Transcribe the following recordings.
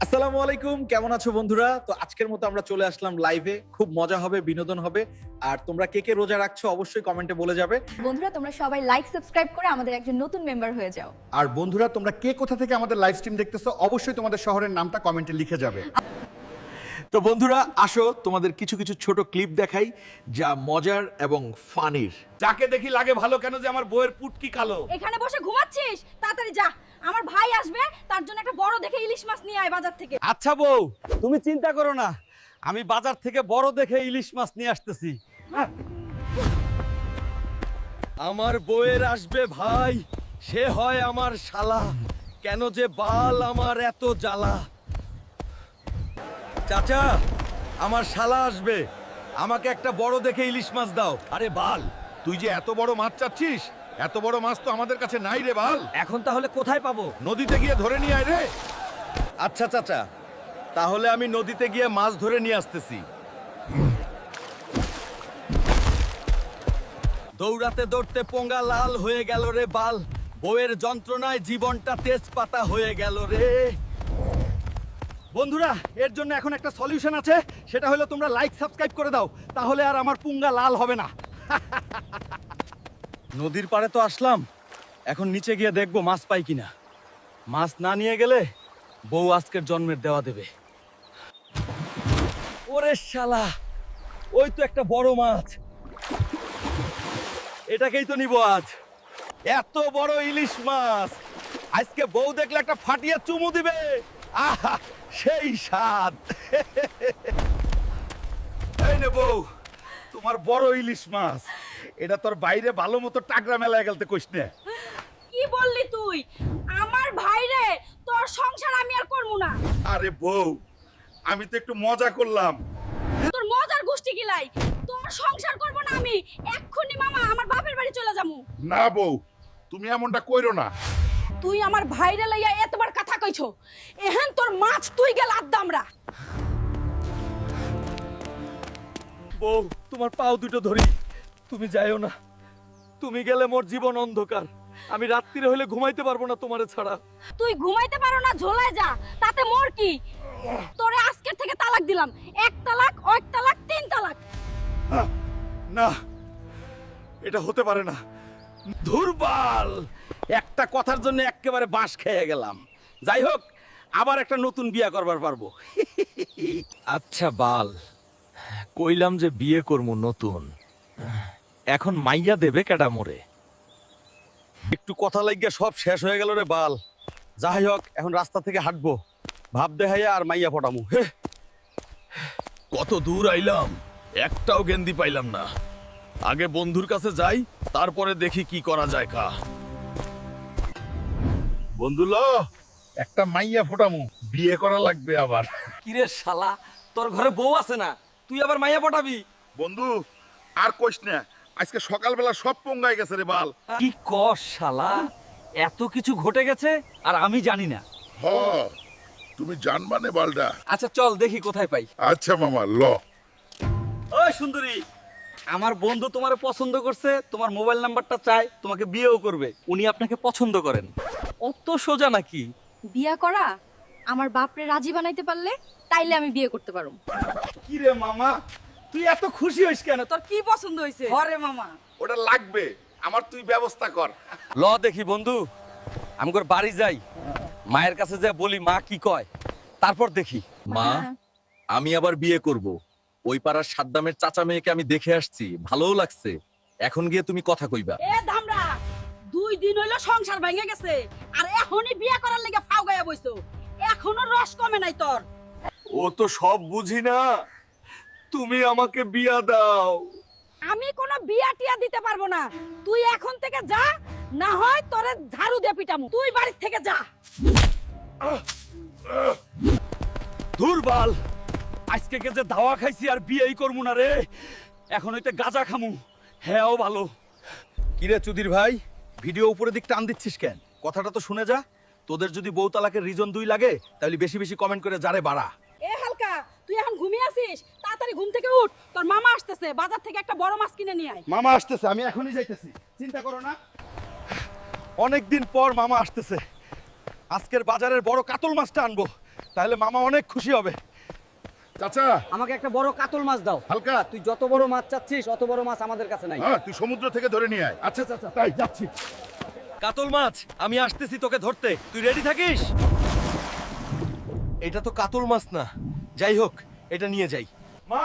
আসসালামু আলাইকুম, কেমন আছো বন্ধুরা? তো আজকের মতো আমরা চলে আসলাম লাইভে। খুব মজা হবে, বিনোদন হবে। আর তোমরা কে কে রোজা রাখছো অবশ্যই কমেন্টে বলে যাবে। বন্ধুরা তোমরা সবাই লাইক সাবস্ক্রাইব করে আমাদের একজন নতুন মেম্বার হয়ে যাও। আর বন্ধুরা তোমরা কে কোথা থেকে আমাদের লাইভ স্ট্রিম দেখতেছো অবশ্যই তোমাদের শহরের নামটা কমেন্টে লিখে যাবে। তো বন্ধুরা আসো তোমাদের কিছু কিছু ছোট ক্লিপ দেখাই যা মজার এবং ফানির। যাকে দেখি লাগে ভালো কেন যে আমার বউয়ের পুটকি কালো। এখানে বসে ঘুমাচ্ছিস? তাড়াতাড়ি যা, আমার ভাই আসবে, তার জন্য একটা বড় দেখে ইলিশ মাছ নিয়ে আয় বাজার থেকে। আচ্ছা বউ, তুমি চিন্তা করো না, আমি বাজার থেকে বড় দেখে ইলিশ মাছ নিয়ে আসতেছি। আমার বউয়ের আসবে ভাই, সে হয় আমার শালা, কেন যে বাল আমার এত জ্বালা। চাচা, আমার শালা আসবে, আমাকে একটা বড় দেখে ইলিশ মাছ দাও। আরে বাল, তুই যে এত বড় মাছ চাচ্ছিস, এত বড় মাছ তো আমাদের কাছে নাই রে বাল। এখন তাহলে কোথায় পাবো? নদীতে গিয়ে ধরে নিয়ে আয় রে। আচ্ছা চাচা, তাহলে আমি নদীতে গিয়ে মাছ ধরে নিয়ে আসতেছি। দৌড়াতে দৌড়তে পোঙ্গা লাল হয়ে গেল রে বাল, বউয়ের যন্ত্রণায় জীবনটা তেজপাতা হয়ে গেল রে। বন্ধুরা, এর জন্য এখন একটা সলিউশন আছে, সেটা হলো তোমরা লাইক সাবস্ক্রাইব করে দাও, তাহলে আর আমার পুঙ্গা লাল হবে না। নদীর পাড়ে তো আসলাম, এখন নিচে গিয়ে দেখবো মাছ পাই কিনা। মাছ না নিয়ে গেলে বউ আজকের জন্মের দেওয়া দেবে। ওরে শালা, ওই তো একটা বড় মাছ, এটাকেই তো নিব আজ। এত বড় ইলিশ মাছ, আজকে বউ দেখলে একটা ফাটিয়ে চুমু দিবে। আহা, সেই স্বাদ। এই নে বউ, তোমার বড় ইলিশ মাছ, এটা তোর বাইরে ভালো মতো টাকরা মেলায় গেলতে কইস না। কি বললি তুই? আমার ভাই রে, তোর সংসার আমি আর করবো না। আরে বউ, আমি তো একটু মজা করলাম। তোর মজার গোষ্ঠী গিলাই, তোর সংসার করবো না আমি। এক্ষুনি মামা আমার বাপের বাড়ি চলে যাবো। না বউ, তুমি এমনটা কইরো না। তুই আমার ভাইরে লইয়া এতবার কথা কইছো, এহেন তোর মাছ তুই গেল আদ্দামরা। বউ, তোমার পাও দুটো ধরি, তুমি যাইও না। তুমি গেলে মোর জীবন অন্ধকার, আমি রাত্রিরে হলে ঘুমাইতে পারবো না তোমারে ছাড়া। তুই ঘুমাইতে পারো না, ঝোলায় যা, তাতে মোর কি? তোরে আজকের থেকে তালাক দিলাম, 1 তালাক, 2 তালাক, 3 তালাক। না, এটা হতে পারে না। দুর্বল, একটা কথার জন্য একেবারে বাঁশ খেয়ে গেলাম। যাই হোক, আবার একটা নতুন বিয়ে করবার পারবো। আচ্ছা বাল, কইলাম যে বিয়ে করবো নতুন, এখন মাইয়া দেবে কেডা মোরে? একটু কথা লাগিয়া সব শেষ হয়ে গেল রে বাল। যাই হোক, এখন রাস্তা থেকে হাঁটবো, ভাব দেখাইয়া আর মাইয়া পটামু। কত দূর আইলাম, একটাও গেন্দি পাইলাম না। আগে বন্ধুর কাছে যাই, তারপরে দেখি কি করা যায়। কা বন্ধু ল, একটা মাইয়া ফোটামু, বিয়ে করা লাগবে আবার। কিরে শালা, তোর ঘরে বউ আছে না, তুই আবার মাইয়া পটাবি? বন্ধু আর কইস না, আজকে সকালবেলা সব পঙ্গাই গেছে রে বাল। কি কস শালা, এত কিছু ঘটে গেছে আর আমি জানি না। হ, তুমি জানবা নে বালটা। আচ্ছা চল দেখি কোথায় পাই। আচ্ছা মামা ল। ওই সুন্দরী, আমার বন্ধু তোমারে পছন্দ করছে, তোমার মোবাইল নাম্বারটা চাই, তোমাকে বিয়েও করবে। উনি আপনাকে পছন্দ করেন, অত সোজা নাকি? বিয়া করা আমার বাপরে রাজি বানাইতে পারলে তাইলে আমি বিয়ে করতে পারবো। কি রে মামা, তুই এত খুশি হইস কেন? তোর কি পছন্দ হইছে? ঘরে মামা ওটা লাগবে আমার, তুই ব্যবস্থা কর। ল দেখি বন্ধু, আমগর বাড়ি যাই, মায়ের কাছে যা বলি মা কি কয়, তারপর দেখি। মা, আমি আবার বিয়ে করব। ওই পাড়ার সাদ্দামের চাচা মেয়েকে আমি দেখে আসছি, ভালোও লাগছে। এখন গিয়ে তুমি কথা কইবা। এ ধামরা, 2 দিন হইলো সংসার ভেঙে গেছে, আর এখনই বিয়ে করার লাগি ফাও গায়া বইছো। এখনো রস কমে নাই তোর। ও তো সব বুঝি না, তুমি আমাকে বিয়া দাও। আমি কোনো বিয়া টিয়া দিতে পারবো না, তুই এখন থেকে যা, না হয় তোরে ঝাড়ু দিয়ে পিটামু। তুই বাড়ি থেকে যা। দুর্বল, আজকে কে যে ধাওয়া খাইছি আর বিয়েই করবো না রে, এখন হইতে গাঁজা খামু। হ্যাঁও ভালো। কিরে চুদির ভাই, ভিডিও উপরে দিক টান দিচ্ছিস কেন? কথাটা তো শুনে যা। তোদের যদি বউ তালাকের রিজন 2 লাগে, তাহলে বেশি বেশি কমেন্ট করে যারে বাড়া। এ হালকা, তুই এখন ঘুমিয়ে আছিস? তাড়াতাড়ি ঘুম থেকে উঠ, তোর মামা আসতেছে, বাজার থেকে একটা বড় মাছ কিনে নিয়ে আয়। মামা আসতেছে, আমি এখনই যাইতেছি, চিন্তা করো না। অনেকদিন পর মামা আসতেছে, আজকের বাজারের বড় কাতল মাছটা আনবো। তাহলে মামা অনেক খুশি হবে। চাচা আমাকে একটা বড় কাতল মাছ দাও। হালকা তুই যত বড় মাছ চাচ্ছিস অত বড় মাছ আমাদের কাছে নাই। হ্যাঁ তুই সমুদ্র থেকে ধরে নিয়ে আয়। আচ্ছা চাচা তাই যাচ্ছি। কাতল মাছ আমি আসতেছি তোকে ধরতে, তুই রেডি থাকিস। এটা তো কাতল মাছ না, যাই হোক এটা নিয়ে যাই। মা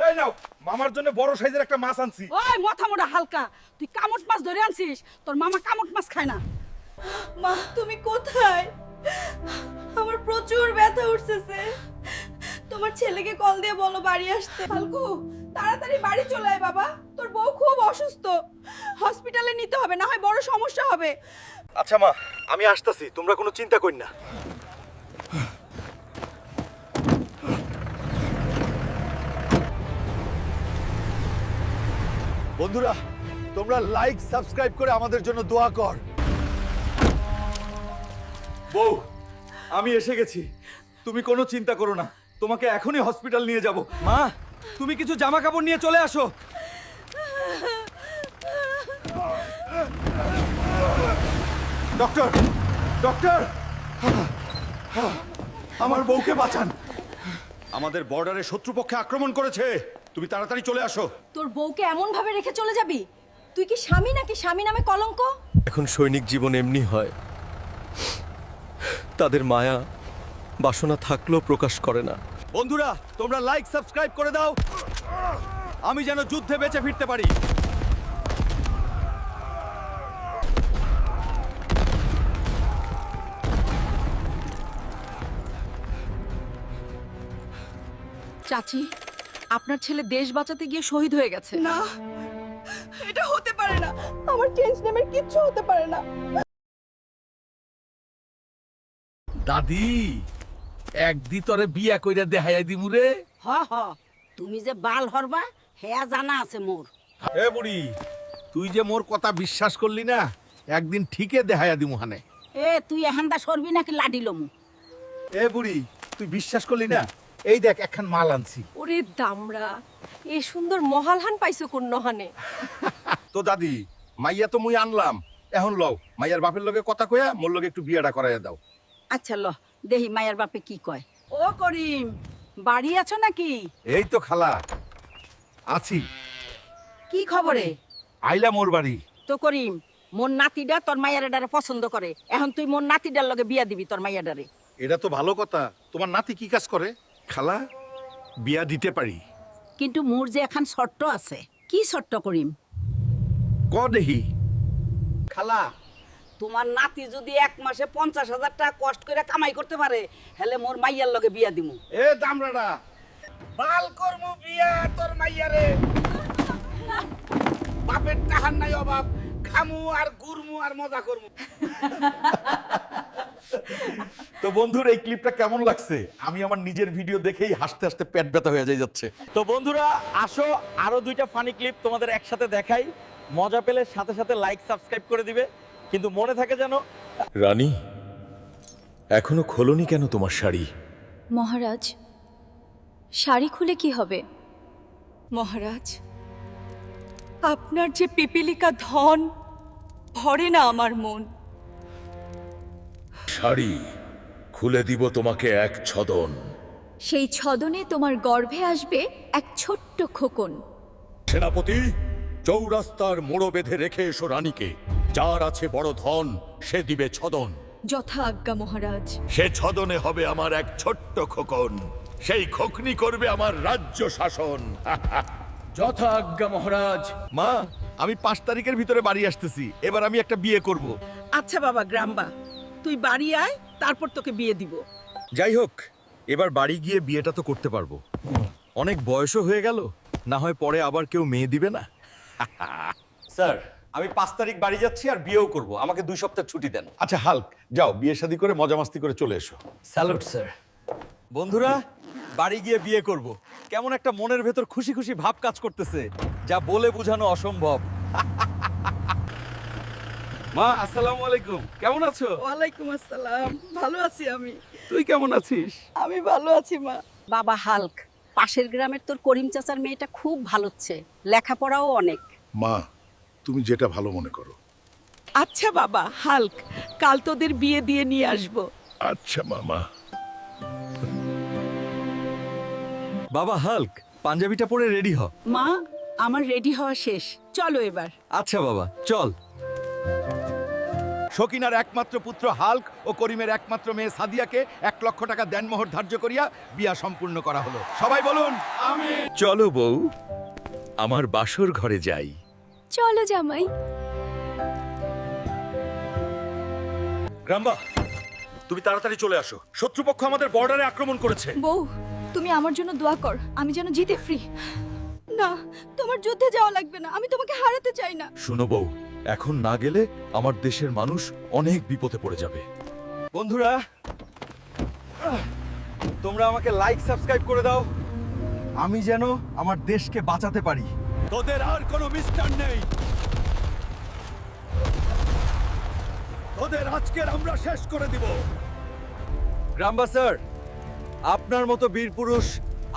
এই নাও, মামার জন্য বড় সাইজের একটা মাছ আনছি। ওই মাথা মোটা হালকা, তুই কামট মাছ ধরে আনছিস, তোর মামা কামট মাছ খায় না। মা তুমি কোথায়? আমার প্রচুর ব্যথা উঠতেছে। তোমার ছেলেকে কল দিয়ে বলো বাড়ি আসতে। ফাল্গু তাড়াতাড়ি বাড়ি চলে আয় বাবা, তোর বউ খুব অসুস্থ, হসপিটালে নিতে হবে, না হয় বড় সমস্যা হবে। আচ্ছা মা, আমি আসতেছি, তোমরা কোনো চিন্তা কর না। বন্ধুরা তোমরা লাইক সাবস্ক্রাইব করে আমাদের জন্য দোয়া কর। বউ, আমি এসে গেছি, তুমি কোনো চিন্তা করো না, তোমাকে এখনই হসপিটাল নিয়ে যাব। মা তুমি কিছু জামা কাপড় নিয়ে চলে আসো। ডক্টর ডক্টর আমার বউকে বাঁচান, আমাদের বর্ডারে শত্রুপক্ষে আক্রমণ করেছে, তুমি তাড়াতাড়ি চলে আসো। তোর বউকে এমন ভাবে রেখে চলে যাবি? তুই কি স্বামী নাকি স্বামী নামে কলঙ্ক? এখন সৈনিক জীবন এমনি হয়, তাদের মায়া বাসনা থাকলেও প্রকাশ করে না। বন্ধুরা তোমরা লাইক সাবস্ক্রাইব করে দাও, আমি যেন যুদ্ধে বেঁচে ফিরতে পারি। চাচি, আপনার ছেলে দেশ বাঁচাতে গিয়ে শহীদ হয়ে গেছে। না, এটা হতে পারে না, আমার চেঞ্জ নামের কিচ্ছু হতে পারে না। দাদি একদি তোরে বিয়া কইরা দেখাইয়া দিমু রে। হ হ, তুমি যে বাল হরবা হেয়া জানা আছে মোর। এ বুড়ি, তুই যে মোর কথা বিশ্বাস করলি না, একদিন ঠিকই দেখাইয়া দিমু হানে। এ তুই এহান্দা সরবি নাকি লাডিলমু? এ বুড়ি, তুই বিশ্বাস করলি না, এই দেখ একখান মাল আনছি। ওরে দামড়া, এই সুন্দর মহালহান পাইছো কোন নহানে? তো দাদি, মাইয়া তো মুই আনলাম, এখন লও মাইয়ার বাপের লগে কথা কইয়া মোর লগে একটু বিয়াটা করাইয়া দাও। আচ্ছা ল দেহি মায়ের বাপে কি কয়। ও করিম, বাড়ি আছো নাকি? এই তো খালা আছি, কি খবরে? আইলা মোর বাড়ি। তো করিম, মোর নাতিডা তোর মায়ের ডারে পছন্দ করে, এখন তুই মোর নাতিডার লগে বিয়া দিবি তোর মায়ের ডারে। এটা তো ভালো কথা, তোমার নাতি কি কাজ করে? খালা বিয়া দিতে পারি, কিন্তু মোর যে এখন শর্ত আছে। কি শর্ত করিম? ক দেহি। খালা, তোমার নাতি যদি 1 মাসে 50,000 টাকা কষ্ট করে কামাই করতে পারে, হেলে মোর মাইয়ার লগে বিয়া দিমু। এ দামড়াটা, বাল করমু বিয়া তোর মাইয়ারে। বাপের টাহার নাই অভাব, খামু আর গুরমু আর মজা করমু। তো বন্ধুরা এই ক্লিপটা কেমন লাগছে? আমি আমার নিজের ভিডিও দেখেই হাসতে হাসতে পেট ব্যথা হয়ে যাচ্ছে। তো বন্ধুরা আসো, আরো 2টা ফানি ক্লিপ তোমাদের একসাথে দেখাই, মজা পেলে সাথে সাথে লাইক সাবস্ক্রাইব করে দিবে, কিন্তু মনে থাকে যেন। রানী, এখনো খোলনি কেন তোমার শাড়ি? মহারাজ, শাড়ি খুলে কি হবে? মহারাজ, আপনার যে পিপিলিকা ধন, ভরে না আমার মন। শাড়ি খুলে দিব তোমাকে এক ছদন। সেই ছদনে তোমার গর্ভে আসবে এক ছোট্ট খোকন। সেনাপতি, চৌরাস্তার মোড়ো বেঁধে রেখে এসো রানীকে, যার আছে বড় ধন সে দিবে ছদন। যথা আজ্ঞা মহারাজ। সে ছদনে হবে আমার এক ছোট্ট খোকন, সেই খোকনি করবে আমার রাজ্য শাসন। যথা আজ্ঞা মহারাজ। মা, আমি 5 তারিখের ভিতরে বাড়ি আসতেছি, এবার আমি একটা বিয়ে করব। আচ্ছা বাবা গ্রাম্বা, তুই বাড়ি আয়, তারপর তোকে বিয়ে দিব। যাই হোক, এবার বাড়ি গিয়ে বিয়েটা তো করতে পারবো, অনেক বয়সও হয়ে গেল, না হয় পরে আবার কেউ মেয়ে দিবে না। স্যার, আমি 5 তারিখ বাড়ি যাচ্ছি আর বিয়েও করব, আমাকে 2 সপ্তাহ ছুটি দেন। আচ্ছা হাল্ক, যাও বিয়ে শাদী করে মজা মাস্তি করে চলে এসো। Salute sir. বন্ধুরা বাড়ি গিয়ে বিয়ে করব, কেমন একটা মনের ভেতর খুশি খুশি ভাব কাজ করতেছে, যা বলে বোঝানো অসম্ভব। মা আসসালামু আলাইকুম, কেমন আছো? ওয়ালাইকুম আসসালাম, ভালো আছি আমি। তুই কেমন আছিস? আমি ভালো আছি মা। বাবা হাল্ক, পাশের গ্রামের তোর করিম চাচার মেয়েটা খুব ভালো হচ্ছে, লেখাপড়াও অনেক। মা, তুমি যেটা ভালো মনে করো। আচ্ছা বাবা হাল্ক, কাল তোদের বিয়ে দিয়ে নিয়ে আসবো। আচ্ছা মামা। বাবা হাল্ক পাঞ্জাবিটা পরে রেডি হ। মা আমার রেডি হওয়া শেষ, চলো এবার। আচ্ছা বাবা চল। শকিনার একমাত্র পুত্র হাল্ক ও করিমের একমাত্র মেয়ে সাদিয়াকে 1 লক্ষ টাকা দেনমোহর ধার্য করিয়া বিয়া সম্পূর্ণ করা হলো। সবাই বলুন আমিন। চলো বউ আমার বাসর ঘরে যাই। চলো জামাই। গ্রাম্বা তুমি তাড়াতাড়ি চলে আসো, শত্রুপক্ষ আমাদের বর্ডারে আক্রমণ করেছে। বউ, তুমি আমার জন্য দোয়া কর, আমি যেন জিতে ফ্রি। না, তোমার যুদ্ধে যাওয়া লাগবে না, আমি তোমাকে হারাতে চাই না। শুনো বউ, এখন না গেলে আমার দেশের মানুষ অনেক বিপদে পড়ে যাবে। বন্ধুরা তোমরা আমাকে লাইক সাবস্ক্রাইব করে দাও, আমি যেন আমার দেশকে বাঁচাতে পারি। তোদের আর কোনো মিস্টার নেই, তোদের আজকের আমরা শেষ করে দিব। গ্রাম্বা স্যার, আপনার মতো বীর পুরুষ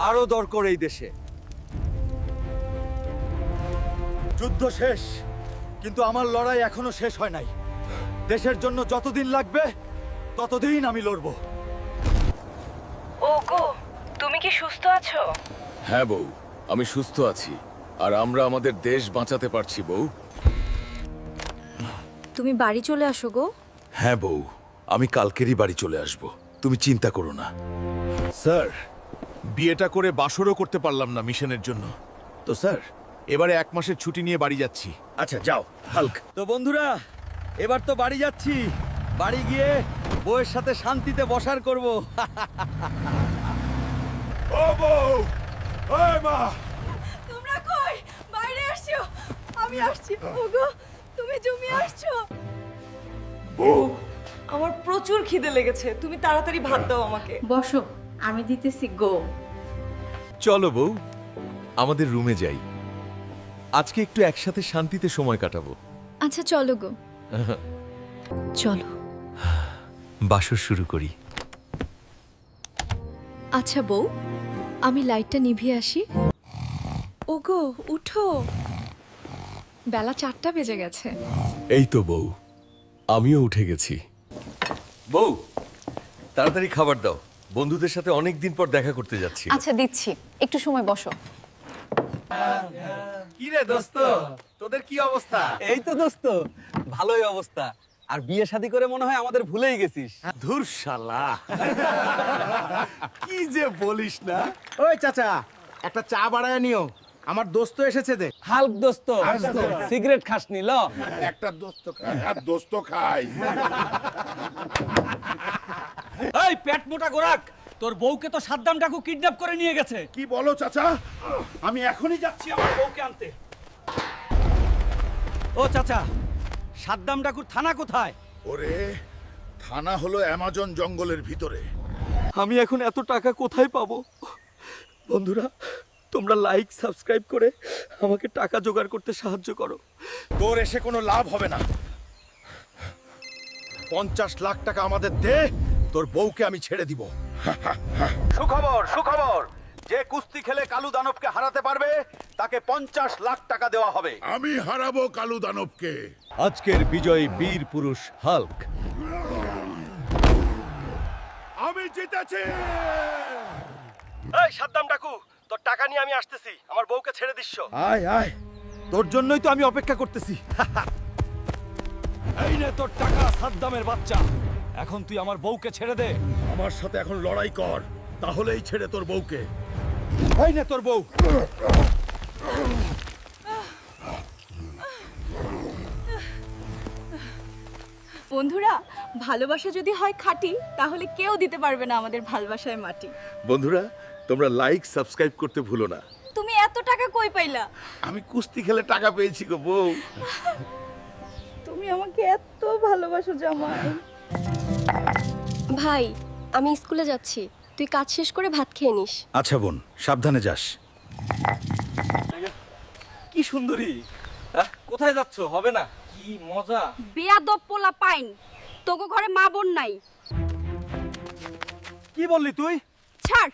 আরো দরকার এই দেশে। যুদ্ধ শেষ, কিন্তু আমার লড়াই এখনো শেষ হয় নাই। দেশের জন্য যতদিন লাগবে ততদিন আমি লড়বো। ওগো, তুমি কি সুস্থ আছো? হ্যাঁ বউ, আমি সুস্থ আছি, আর আমরা আমাদের দেশ বাঁচাতে পারছি বউ। তুমি বাড়ি চলে আসো গো। হ্যাঁ বউ, আমি কালকেরই বাড়ি চলে আসব, তুমি চিন্তা করো না। স্যার, বিয়েটা করে বাসরও করতে পারলাম না মিশনের জন্য, তো স্যার এবারে 1 মাসের ছুটি নিয়ে বাড়ি যাচ্ছি। আচ্ছা যাও হাল্ক। তো বন্ধুরা এবার তো বাড়ি যাচ্ছি, বাড়ি গিয়ে বউয়ের সাথে শান্তিতে বসার করব। ও বউ, ওই মা, তোমরা কই? বাইরে আসছো, আমি আসছি। ওগো, তুমি জমি আসছো। আমার প্রচুর খিদে লেগেছে, তুমি তাড়াতাড়ি ভাত দাও আমাকে। বসো, আমি দিতেছি গো। চলো বউ, আমাদের রুমে যাই, আজকে একটু একসাথে শান্তিতে সময় কাটাবো। আচ্ছা চলো গো, চলো। বাসর শুরু করি। আচ্ছা বউ, আমি লাইটটা নিভিয়ে আসি। ওগো উঠো, বেলা 4টা বেজে গেছে। এই তো বউ, আমিও উঠে গেছি। বউ তাড়াতাড়ি খাবার দাও, বন্ধুদের সাথে অনেক দিন পর দেখা করতে যাচ্ছি। আচ্ছা দিচ্ছি, একটু সময় বসো। কি রে দোস্ত, তোদের কি অবস্থা? এই তো দোস্ত, ভালোই অবস্থা। আর বিয়ে শাদী করে মনে হয় আমাদের ভুলেই গেছিস। ধুর শালা, কি যে বলিস না। ওই চাচা, একটা চা বাড়ায় নিও, আমার দোস্ত এসেছে। দে হাল্ক দোস্ত, সিগারেট খাসনি ল। একটা দোস্ত খায় আর দোস্ত খায়। এই পেট মোটা গোরাক, তোর বউকে তো সাদ্দাম ডাকু কিডন্যাপ করে নিয়ে গেছে। কি বলো চাচা? আমি এখনই যাচ্ছি আমার বউকে আনতে। ও চাচা, সাদ্দাম ডাকুর থানা কোথায়? ওরে, থানা হলো অ্যামাজন জঙ্গলের ভিতরে। আমি এখন এত টাকা কোথায় পাবো? বন্ধুরা তোমরা লাইক সাবস্ক্রাইব করে আমাকে টাকা জোগাড় করতে সাহায্য করো। তোর এসে কোনো লাভ হবে না। 50 লাখ টাকা আমাদের দে, তোর বউকে আমি ছেড়ে দিব। সুখবর, সুখবর, যে কুস্তি খেলে কালু দানবকে হারাতে পারবে তাকে 50 লাখ টাকা দেওয়া হবে। আমি হারাবো কালু দানবকে। আজকের বিজয়ী বীর পুরুষ হাল্ক। আমি জিতেছি। এই সাদ্দাম ডাকু, তোর টাকা নিয়ে আমি আসতেছি, আমার বউকে ছেড়ে দিস। আয় আয়, তোর জন্যই তো আমি অপেক্ষা করতেছি। এই নে তোর টাকা সাদ্দামের বাচ্চা, এখন তুই আমার বউকে ছেড়ে দে। আমার সাথে এখন লড়াই কর, তাহলেই ছেড়ে তোর বউকে। এই নে তোর বউ। বন্ধুরা, ভালোবাসা যদি হয় খাঁটি, তাহলে কেউ দিতে পারবে না আমাদের ভালোবাসায় মাটি। বন্ধুরা তোমরা লাইক সাবস্ক্রাইব করতে ভুলো না। তুমি এত টাকা কই পাইলা? আমি কুস্তি খেলে টাকা পেয়েছি গো বউ। তুমি আমাকে এত ভালোবাসো জামাই। ভাই, আমি স্কুলে যাচ্ছি, তুই কাজ শেষ করে ভাত খেয়ে নিস। আচ্ছা বোন, সাবধানে যাস। কি সুন্দরী, কোথায় যাচ্ছ? হবে না? কি মজা। বেয়াদব পোলা পাইন, তোকে ঘরে মা বোন নাই। কি বললি তুই? ছাড়,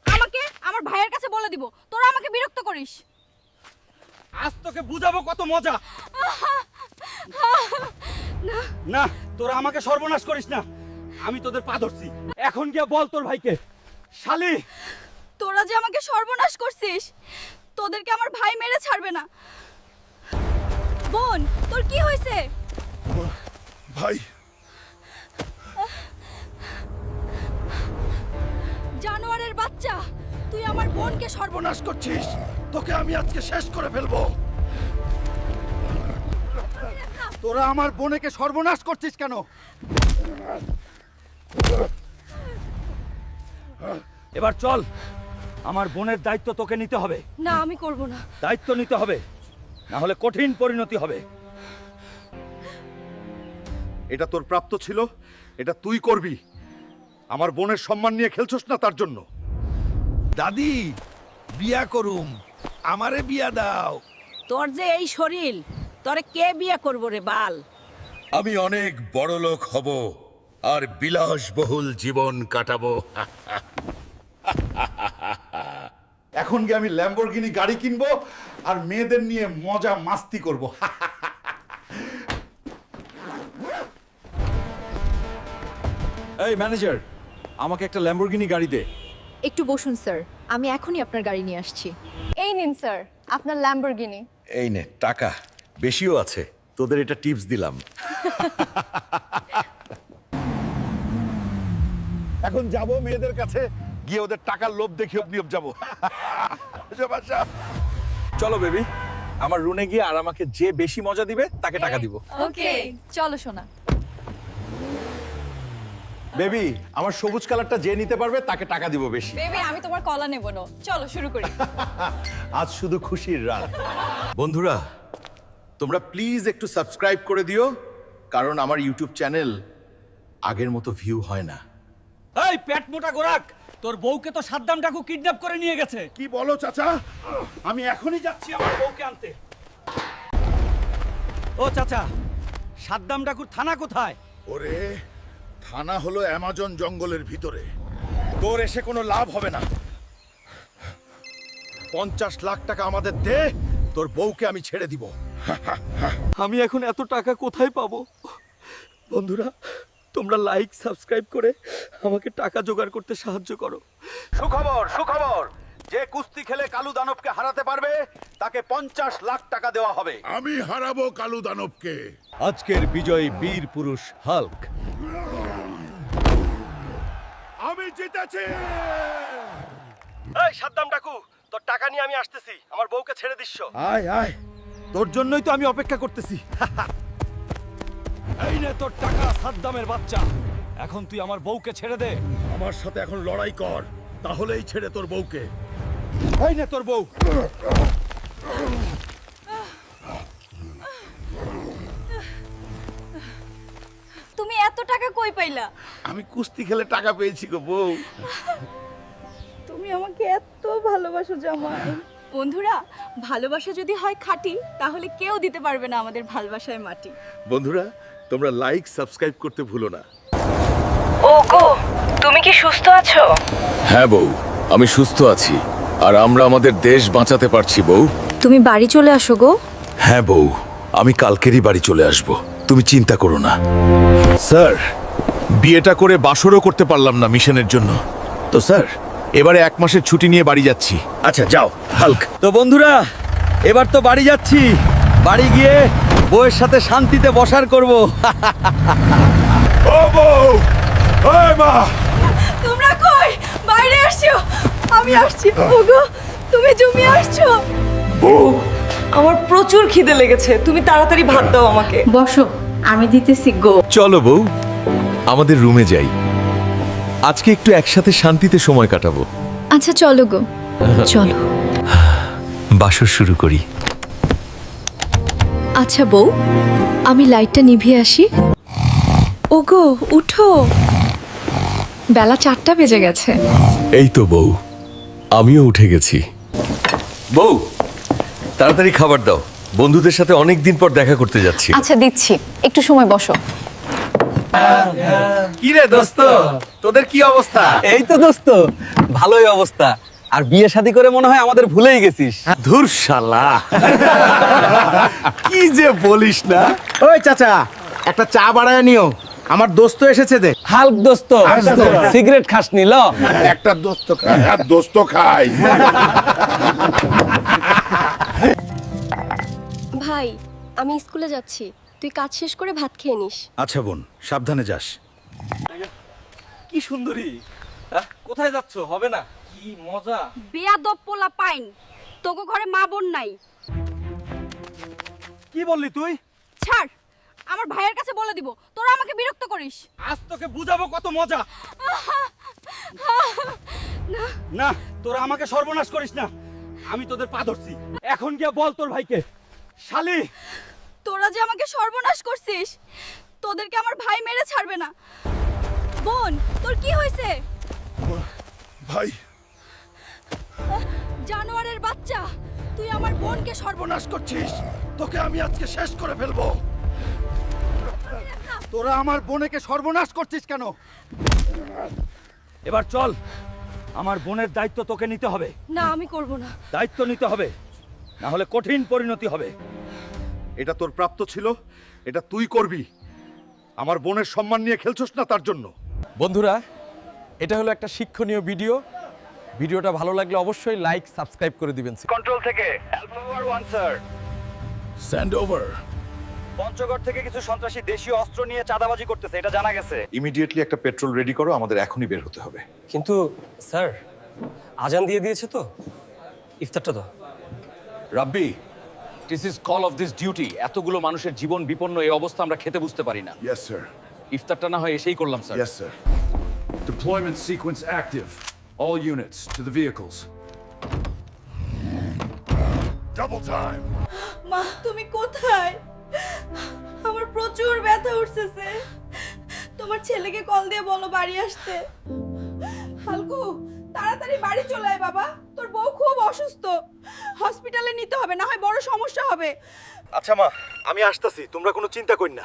আমাকে আমার ভাইয়ের কাছে বলে দিব, তোরা আমাকে বিরক্ত করিস। আজ তোকে বুঝাবো কত মজা। না, তোরা আমাকে সর্বনাশ করিস না, আমি তোদের পা ধরছি। এখন গিয়ে বল তোর ভাইকে। শালি, তোরা যে আমাকে সর্বনাশ করছিস, তোদেরকে আমার ভাই মেরে ছাড়বে না। বোন, তোর কি হয়েছে? ভাই জানোয়ারের বাচ্চা, তুই আমার বোনকে সর্বনাশ করছিস। তোকে আমি আজকে শেষ করে ফেলবো। তোরা আমার বোনেকে সর্বনাশ করছিস কেন? এবার চল, আমার বোনের দায়িত্ব তোকে নিতে হবে। না, আমি করব না। দায়িত্ব নিতে হবে, না হলে কঠিন পরিণতি হবে। এটা তোর প্রাপ্ত ছিল, এটা তুই করবি। আমার বোনের সম্মান নিয়ে খেলছস না তার জন্য। দাদি বিয়া করুম, আমারে বিয়া দাও। তোর যে এই শরীর, তোরে কে বিয়ে করবো রে বাল? আমি অনেক বড় লোক হব আর বিলাসবহুল জীবন কাটাবো। এখন গিয়ে আমি ল্যাম্বরগিনি গাড়ি কিনবো আর মেয়েদের নিয়ে মজা মাস্তি করব। এই ম্যানেজার, আমাকে একটা ল্যাম্বরগিনি গাড়ি দে। একটু বসুন স্যার, আমি এখনই আপনার গাড়ি নিয়ে আসছি। এই নিন স্যার আপনার ল্যাম্বরগিনি। এই নে টাকা, বেশিও আছে, তোদের এটা টিপস দিলাম। এখন যাব মেয়েদের কাছে, গিয়ে ওদের টাকার লোভ দেখে নিয়োগ যাবো। চলো বেবি, আমার রুমে গিয়ে আর আমাকে যে বেশি মজা দিবে তাকে টাকা দিব। ওকে চলো সোনা। বেবি, আমার সবুজ কালারটা যে নিতে পারবে তাকে টাকা দিব বেশি। বেবি আমি তোমার কলা নেব না, চলো শুরু করি। আজ শুধু খুশির রাত। বন্ধুরা, তোমরা প্লিজ একটু সাবস্ক্রাইব করে দিও, কারণ আমার ইউটিউব চ্যানেল আগের মতো ভিউ হয় না। এই পেট মোটা গোরাক, তোর বউকে তো সাদ্দাম ডাকু কিডন্যাপ করে নিয়ে গেছে। কি বলো চাচা? আমি এখনই যাচ্ছি আমার বউকে আনতে। ও চাচা, সাদ্দাম ডাকুর থানা কোথায়? ওরে, থানা হলো অ্যামাজন জঙ্গলের ভিতরে। তোর এসে কোনো লাভ হবে না। 50 লাখ টাকা আমাদের দে, তোর বউকে আমি ছেড়ে দিব। আমি এখন এত টাকা কোথায় পাবো? বন্ধুরা, তোমরা লাইক সাবস্ক্রাইব করে আমাকে টাকা জোগাড় করতে সাহায্য করো। সুখবর, সুখবর, যে কুস্তি খেলে কালু দানবকে হারাতে পারবে তাকে 50 লাখ টাকা দেওয়া হবে। আমি হারাবো কালু দানবকে। আজকের বিজয়ী বীর পুরুষ হাল্ক। আমি জিতেছি। এই সাদ্দাম ডাকু, তোর টাকা নিয়ে আমি আসতেছি, আমার বউকে ছেড়ে দিস। আয় আয়, তোর জন্যই তো আমি অপেক্ষা করতেছি। এই নে তোর টাকা সাদ্দামের বাচ্চা, এখন তুই আমার বউকে ছেড়ে দে। আমার সাথে এখন লড়াই কর, তাহলেই ছেড়ে তোর বউকে। এই নে তোর বউ। তুমি এত টাকা কই পাইলা? আমি কুস্তি খেলে টাকা পেয়েছি গো বউ। তুমি আমাকে এত ভালোবাসো জামাই। বন্ধুরা, ভালোবাসা যদি হয় খাঁটি, তাহলে কেউ দিতে পারবে না আমাদের ভালোবাসায় মাটি। বন্ধুরা, তোমরা লাইক সাবস্ক্রাইব করতে ভুলো না। ওগো, তুমি কি সুস্থ আছো? হ্যাঁ বউ, আমি সুস্থ আছি আর আমরা আমাদের দেশ বাঁচাতে পারছি বউ। তুমি বাড়ি চলে আসো গো। হ্যাঁ বউ, আমি কালকেরই বাড়ি চলে আসব, তুমি চিন্তা করো না। স্যার, বিয়েটা করে বাসরও করতে পারলাম না মিশনের জন্য, তো স্যার এবারে 1 মাসের ছুটি নিয়ে বাড়ি যাচ্ছি। আচ্ছা যাও হাল্ক। তো বন্ধুরা, এবার তো বাড়ি যাচ্ছি, বাড়ি গিয়ে বউয়ের সাথে শান্তিতে বসার করব। ও বউ, এই মা, তোমরা কই? বাইরে আসছো। আমি আসছি। ওগো, তুমি জমি আসছো। আমার প্রচুর খিদে লেগেছে, তুমি তাড়াতাড়ি ভাত দাও আমাকে। বসো, আমি দিতেছি গো। চলো বউ, আমাদের রুমে যাই, আজকে একটু একসাথে শান্তিতে সময় কাটাবো। আচ্ছা চলো গো, চলো। বাসর শুরু করি। আচ্ছা বউ, আমি লাইটটা নিভিয়ে আসি। ওগো উঠো, বেলা 4টা বেজে গেছে। এই তো বউ, আমিও উঠে গেছি। বউ, তাড়াতাড়ি খাবার দাও, বন্ধুদের সাথে অনেক দিন পর দেখা করতে যাচ্ছি। আচ্ছা দিচ্ছি, একটু সময় বসো। কি রে দোস্ত, তোদের কি অবস্থা? এই তো দোস্ত, ভালোই অবস্থা। আর বিয়ে শাদী করে মনে হয় আমাদের ভুলেই গেছিস। ধুর শালা, কি যে বলিস না। ওই চাচা, একটা চা বাড়ায় নিও। আমার দোস্ত এসেছে দেখ। হাল্ক দোস্ত সিগারেট খাসনি ল একটা দোস্ত খায়, দোস্ত খায়। ভাই আমি স্কুলে যাচ্ছি, তুই কাজ শেষ করে ভাত খেয়ে নিস। আচ্ছা বোন, সাবধানে যাস। কি সুন্দরী, কোথায় যাচ্ছ? হবে না, কি মজা। বেয়াদব পোলা পাইন, তোকে ঘরে মা বোন নাই। কি বললি তুই? ছাড়, আমার ভাইয়ের কাছে বলে দিব তোরা আমাকে বিরক্ত করিস। আজ তোকে বুঝাবো কত মজা। না, তোরা আমাকে সর্বনাশ করিস না, আমি তোদের পা ধরছি। এখন গিয়ে বল তোর ভাইকে। শালি, তোরা যে আমাকে সর্বনাশ করছিস, তোদেরকে আমার ভাই মেরে ছাড়বে না। বোন, তোর কি হয়েছে? ভাই, জানোয়ারের বাচ্চা, তুই আমার বোনকে সর্বনাশ করছিস। তোকে আমি আজকে শেষ করে ফেলবো। তোরা আমার বোনেকে সর্বনাশ করছিস কেন? এবার চল, আমার বোনের দায়িত্ব তোকে নিতে হবে। না, আমি করব না। দায়িত্ব নিতে হবে, না হলে কঠিন পরিণতি হবে। এটা তোর প্রাপ্ত ছিল, এটা তুই করবি। আমার বোনের সম্মান নিয়ে খেলছস না তার জন্য। বন্ধুরা, এটা হলো একটা শিক্ষণীয় ভিডিও। ভিডিওটা ভালো লাগলে অবশ্যই লাইক সাবস্ক্রাইব করে দিবেন। কন্ট্রোল থেকে alpha 1 sir, send over. Panchagarh থেকে কিছু সন্ত্রাসী দেশীয় অস্ত্র নিয়ে চাঁদাবাজি করতেছে, এটা জানা গেছে। ইমিডিয়েটলি একটা পেট্রোল রেডি করো, আমাদের এখনই বের হতে হবে। কিন্তু স্যার আজান দিয়ে দিয়েছে তো, ইফতারটা তো। Rabbi, this is call of this duty. এতগুলো মানুষের জীবন বিপন্ন এই অবস্থা আমরা খেতে বুঝতে পারি না। Yes, sir. ইফতারটা না হয় এসেই করলাম sir. Yes, sir. Deployment sequence active. All units to the vehicles. Double time. মা, তুমি কোথায়? আমার প্রচুর ব্যথা উঠতেছে। তোমার ছেলেকে কল দিয়ে বলো বাড়ি আসতে। হালকু, তাড়াতাড়ি বাড়ি চলে আয় বাবা, তোর বউ খুব অসুস্থ, হসপিটালে নিতে হবে, না হয় বড় সমস্যা হবে। আচ্ছা মা, আমি আসতেছি, তোমরা কোনো চিন্তা কর না।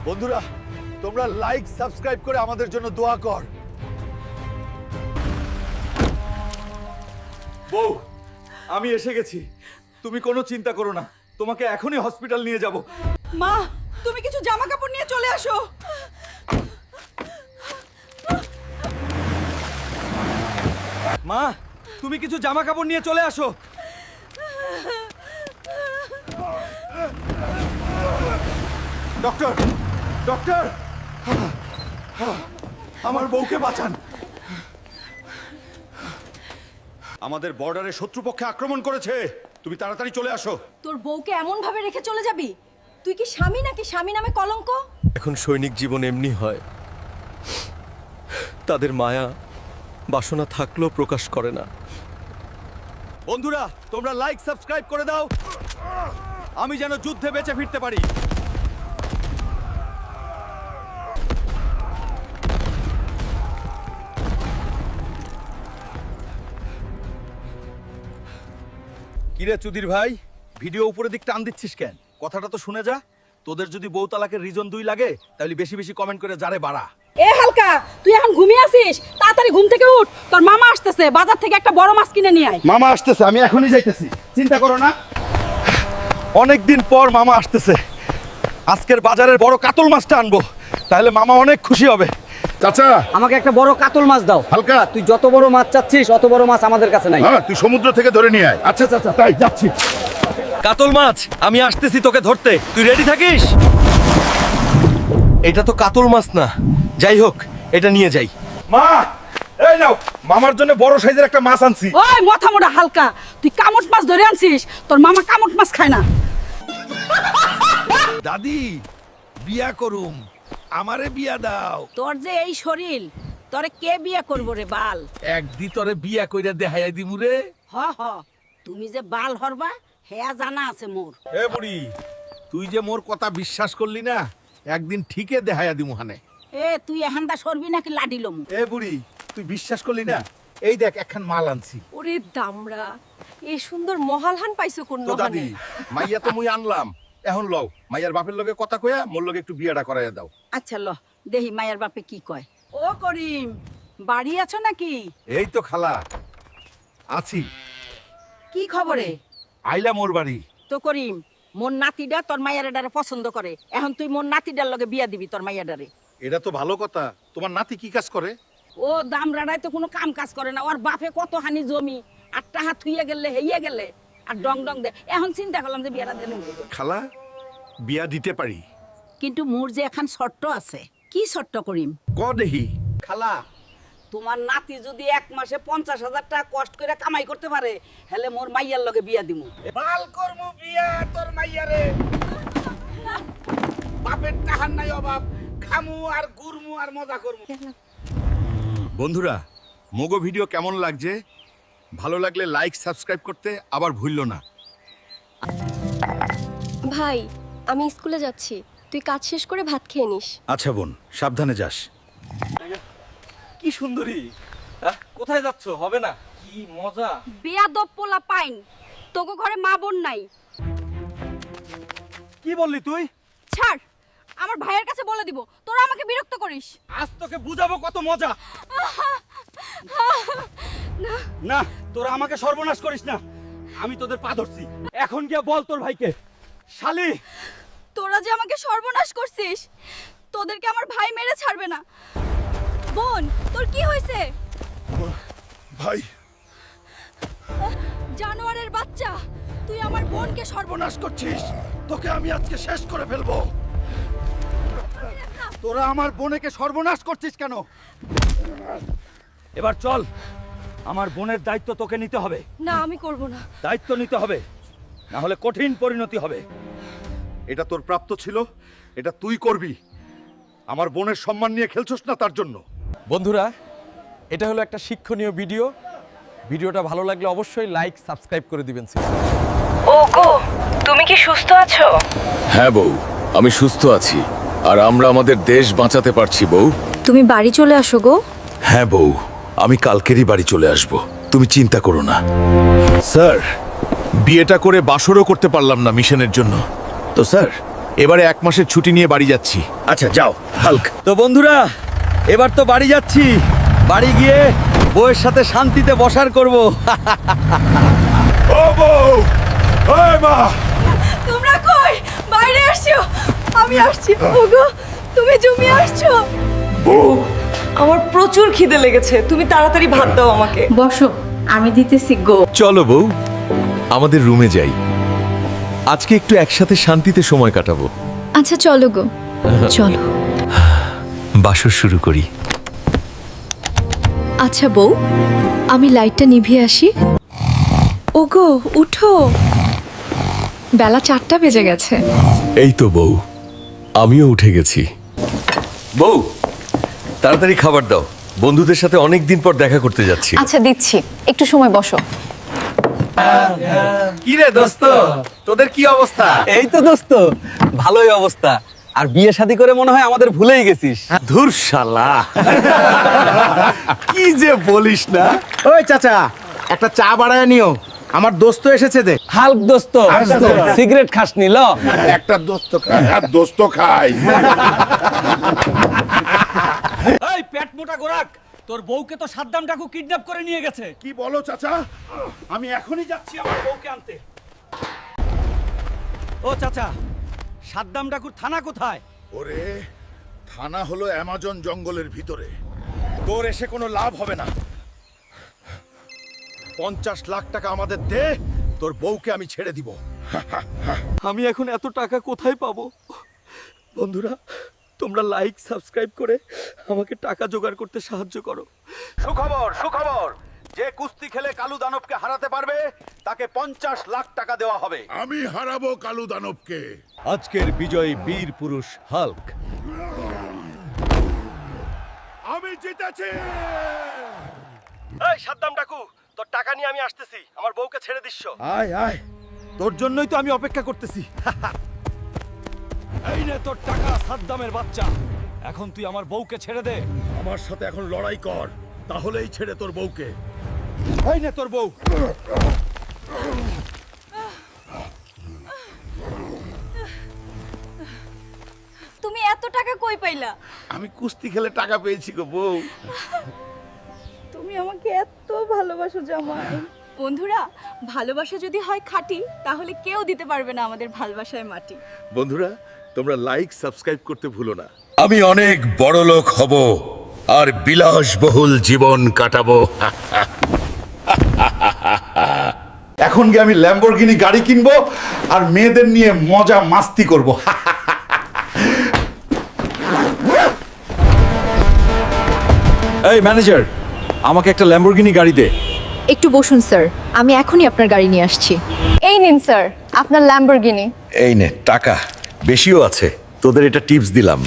বন্ধুরা, তোমরা লাইক সাবস্ক্রাইব করে আমাদের জন্য দোয়া কর। বউ, আমি এসে গেছি, তুমি কোনো চিন্তা করো না, তোমাকে এখনই হসপিটাল নিয়ে যাব। মা, তুমি কিছু জামা কাপড় নিয়ে চলে আসো। মা, তুমি কিছু জামা কাপড় নিয়ে চলে আসো। ডক্টর, ডক্টর, আমার বউকে বাঁচান। আমাদের বর্ডারে শত্রুপক্ষে আক্রমণ করেছে, তুমি তাড়াতাড়ি চলে আসো। তোর বউকে এমন ভাবে রেখে চলে যাবি? তুই কি স্বামী নাকি স্বামী নামে কলঙ্ক? এখন সৈনিক জীবন এমনি হয়, তাদের মায়া বাসনা থাকলেও প্রকাশ করে না। বন্ধুরা, তোমরা লাইক সাবস্ক্রাইব করে দাও, আমি যেন যুদ্ধে বেঁচে ফিরতে পারি। কিরে চুদির ভাই, ভিডিও উপরের দিক টান দিচ্ছিস কেন? কথাটা তো শুনে যা। তোদের যদি বউ তালাকের রিজন 2 লাগে, তাহলে বেশি বেশি কমেন্ট করে যারে বাড়া। এ হালকা, তুই এখন ঘুমিয়ে আছিস? তাড়াতাড়ি ঘুম থেকে উঠ, তোর মামা আসতেছে, বাজার থেকে একটা বড় মাছ কিনে নিয়ে আয়। মামা আসতেছে, আমি এখনই যাইতেছি, চিন্তা করো না। অনেকদিন পর মামা আসতেছে, আজকের বাজারের বড় কাতল মাছটা আনবো, তাহলে মামা অনেক খুশি হবে। চাচা, আমাকে একটা বড় কাতল মাছ দাও। হালকা, তুই যত বড় মাছ চাচ্ছিস অত বড় মাছ আমাদের কাছে নাই। হ্যাঁ, তুই সমুদ্র থেকে ধরে নিয়ে আয়। আচ্ছা চাচা, তাই যাচ্ছি। কাতল মাছ, আমি আসতেছি তোকে ধরতে, তুই রেডি থাকিস। এটা তো কাতল মাছ না, যাই হোক এটা নিয়ে যাই। মা, এই নাও, মামার জন্য বড় সাইজের একটা মাছ আনছি। ওই মাথা মোটা হালকা, তুই কামট মাছ ধরে আনছিস, তোর মামা কামট মাছ খায় না। দাদি, বিয়া করুম, আমারে বিয়া দাও। তোর যে এই শরীর, তোরে কে বিয়ে করবো রে বাল? একদি তোরে বিয়া কইরা দেখাইয়া দিমু রে। হ হ, তুমি যে বাল হরবা হেয়া জানা আছে মোর। এ বুড়ি, তুই যে মোর কথা বিশ্বাস করলি না, একদিন ঠিকই দেখাইয়া দিমু হানে। এ তুই এখানটা সরবি নাকি লাডি লমু? এ বুড়ি, তুই বিশ্বাস করলি না, এই দেখ একখান মাল আনছি। ওরে দামড়া, এই সুন্দর মহালহান পাইছো কোন তো দাদি, মাইয়া তো মুই আনলাম, এখন লও মাইয়ার বাপের লগে কথা কইয়া মোর লগে একটু বিয়াটা করাইয়া দাও। আচ্ছা ল, দেহি মায়ের বাপে কি কয়। ও করিম, বাড়ি আছো নাকি? এই তো খালা, আছি। কি খবরে? আইলাম ওর বাড়ি। তো করিম, মোর নাতিডা তোর মাইয়াডারে পছন্দ করে। এখন তুই মোর নাতিডার লগে বিয়া দিবি তোর মাইয়াডারে। এটা তো ভালো কথা। তোমার নাতি কি কাজ করে? ও দামরাডায় তো কোনো কাম কাজ করে না। ওর বাপে কত হানি জমি, আর টাহা থুইয়া গেলে হেইয়া গেলে, আর ডং ডং দে। এখন চিন্তা করলাম যে বিয়াটা দিলাম। খালা, বিয়া দিতে পারি, কিন্তু মোর যে এখন শর্ত আছে। কি শর্ত করিম? ক দেহি। খালা, তোমার নাতি যদি 1 মাসে 50,000 টাকা কষ্ট করে কামাই করতে পারে, হেলে মোর মাইয়ার লগে বিয়া দিমু। বাল করমু বিয়া তোর মাইয়ারে। বাপের টাহার নাই অভাব, খামু আর গুরমু আর মজা করমু। বন্ধুরা, মোগো ভিডিও কেমন লাগছে? ভালো লাগলে লাইক সাবস্ক্রাইব করতে আবার ভুললো না। ভাই আমি স্কুলে যাচ্ছি, তুই কাজ শেষ করে ভাত খেয়ে নিস। আচ্ছা বোন, সাবধানে যাস। কি সুন্দরী, কোথায় যাচ্ছ? হবে না? কি মজা। বেয়াদব পোলা পাইন, তোকে ঘরে মা বোন নাই। কি বললি তুই? ছাড়, আমার ভাইয়ের কাছে বলে দিব তোরা আমাকে বিরক্ত করিস। আজ তোকে বুঝাবো কত মজা। না, তোরা আমাকে সর্বনাশ করিস না। আমি তোদের পা ধরছি। এখন গিয়ে বল তোর ভাইকে। শালি, তোরা যে আমাকে সর্বনাশ করছিস, তোদেরকে আমার ভাই মেরে ছাড়বে না। বোন, তোর কি হয়েছে? ভাই, জানোয়ারের বাচ্চা, তুই আমার বোনকে সর্বনাশ করছিস। তোকে আমি আজকে শেষ করে ফেলবো। তোরা আমার বোনেকে সর্বনাশ করছিস কেন? এবার চল, আমার বোনের দায়িত্ব তোকে নিতে হবে। না, আমি করব না। দায়িত্ব নিতে হবে, না হলে কঠিন পরিণতি হবে। এটা তোর প্রাপ্ত ছিল, এটা তুই করবি। আমার বোনের সম্মান নিয়ে খেলছস না তার জন্য। বন্ধুরা, এটা হলো একটা শিক্ষণীয় ভিডিও। ভিডিওটা ভালো লাগলে অবশ্যই লাইক সাবস্ক্রাইব করে দিবেন। ওগো, তুমি কি সুস্থ আছো? হ্যাঁ বউ, আমি সুস্থ আছি, আর আমরা আমাদের দেশ বাঁচাতে পারছি বউ। তুমি বাড়ি চলে আসো গো। হ্যাঁ বউ, আমি কালকেরই বাড়ি চলে আসব, তুমি চিন্তা করো না। স্যার, বিয়েটা করে বাসরও করতে পারলাম না মিশনের জন্য। তো স্যার, এবারে 1 মাসের ছুটি নিয়ে বাড়ি যাচ্ছি। আচ্ছা যাও হাল্ক। তো বন্ধুরা, এবার তো বাড়ি যাচ্ছি। বাড়ি গিয়ে বউয়ের সাথে শান্তিতে বসার করব। ও বউ, ওই মা, তোমরা কই? বাইরে আসছো। আমি আসছি। ওগো, তুমি জমি আসছো। আমার প্রচুর খিদে লেগেছে, তুমি তাড়াতাড়ি ভাত দাও আমাকে। বসো, আমি দিতেছি গো। চলো বউ, আমাদের রুমে যাই। আজকে একটু একসাথে শান্তিতে সময় কাটাবো। আচ্ছা চলো গো, চলো। বাসর শুরু করি। আচ্ছা বউ, আমি লাইটটা নিভিয়ে আসি। ওগো উঠো, বেলা 4টা বেজে গেছে। এই তো বউ, আমিও উঠে গেছি। বউ, তাড়াতাড়ি খাবার দাও। বন্ধুদের সাথে অনেক দিন পর দেখা করতে যাচ্ছি। আচ্ছা দিচ্ছি, একটু সময় বসো। কি রে দোস্ত, তোদের কি অবস্থা? এই তো দোস্ত, ভালোই অবস্থা। আর বিয়ে শাদী করে মনে হয় আমাদের ভুলেই গেছিস। ধুর শালা, কি যে বলিস না। ওই চাচা, একটা চা বাড়ায় নিও, আমার দোস্ত এসেছে। দে হাল্ক দোস্ত, সিগারেট খাস নিল? একটা দোস্ত খায়, আর দোস্ত খায়। এই পেট মোটা গোরাক, তোর বউকে তো সাদ্দাম ডাকু কিডন্যাপ করে নিয়ে গেছে। কি বলো চাচা? আমি এখনই যাচ্ছি আমার বউকে আনতে। ও চাচা, সাদ্দাম ডাকুর থানা কোথায়? ওরে, থানা হলো অ্যামাজন জঙ্গলের ভিতরে। তোর এসে কোনো লাভ হবে না। 50 লাখ টাকা আমাদের দে, তোর বউকে আমি ছেড়ে দিব। আমি এখন এত টাকা কোথায় পাবো? বন্ধুরা, তোমরা লাইক সাবস্ক্রাইব করে আমাকে টাকা জোগাড় করতে সাহায্য করো। সুখবর, সুখবর, যে কুস্তি খেলে কালু দানবকে হারাতে পারবে তাকে 50 লাখ টাকা দেওয়া হবে। আমি হারাবো কালু দানবকে। আজকের বিজয়ী বীর পুরুষ হাল্ক। আমি জিতেছি। এই সাদ্দাম ডাকু, তোর টাকা নিয়ে আমি আসতেছি। আমার বউকে ছেড়ে দিস। আয় আয়, তোর জন্যই তো আমি অপেক্ষা করতেছি। এই নে তোর টাকা সাদ্দামের বাচ্চা। এখন তুই আমার বউকে ছেড়ে দে। আমার সাথে এখন লড়াই কর, তাহলেই ছেড়ে তোর বউকে। এই নে তোর বউ। তুমি এত টাকা কই পাইলা? আমি কুস্তি খেলে টাকা পেয়েছি গো বউ। তুমি আমাকে এত ভালোবাসো জামাই। বন্ধুরা ভালোবাসা যদি হয় খাঁটি তাহলে কেউ দিতে পারবে না আমাদের ভালোবাসায় মাটি। বন্ধুরা তোমরা লাইক সাবস্ক্রাইব করতে ভুলো না। আমি অনেক বড় লোক হব আর বিলাসবহুল জীবন কাটাবো। এখন গিয়ে আমি ল্যাম্বরগিনি গাড়ি কিনবো আর মেয়েদের নিয়ে মজা মাস্তি করব। এই ম্যানেজার, আমাকে একটা ল্যাম্বরগিনি গাড়ি দে। একটু বসুন স্যার, আমি এখনই আপনার গাড়ি নিয়ে আসছি। এই নিন স্যার আপনার ল্যাম্বরগিনি। এই নে টাকা, বেশিও আছে, তোদের এটা টিপস দিলাম।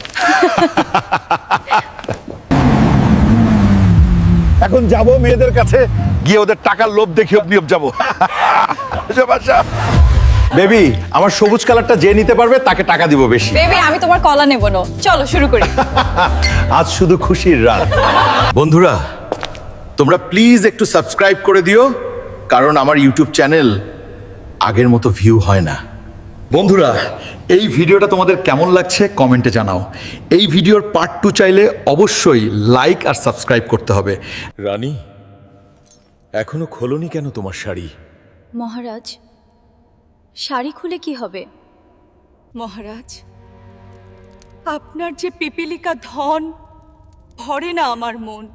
এখন যাব মেয়েদের কাছে, গিয়ে ওদের টাকার লোভ দেখিয়ে নিয়ে যাবো। বেবি, আমার সবুজ কালারটা যে নিতে পারবে তাকে টাকা দিব বেশি। বেবি আমি তোমার কলা নেব না, চলো শুরু করি। আজ শুধু খুশির রাত। বন্ধুরা তোমরা প্লিজ একটু সাবস্ক্রাইব করে দিও, কারণ আমার ইউটিউব চ্যানেল আগের মতো ভিউ হয় না। বন্ধুরা এই ভিডিওটা তোমাদের কেমন লাগছে কমেন্টে জানাও। এই ভিডিওর পার্ট 2 চাইলে অবশ্যই লাইক আর সাবস্ক্রাইব করতে হবে। রানী, এখনো খোলনি কেন তোমার শাড়ি? মহারাজ, শাড়ি খুলে কি হবে? মহারাজ, আপনার যে পিপিলিকা ধন ভরে না আমার মন।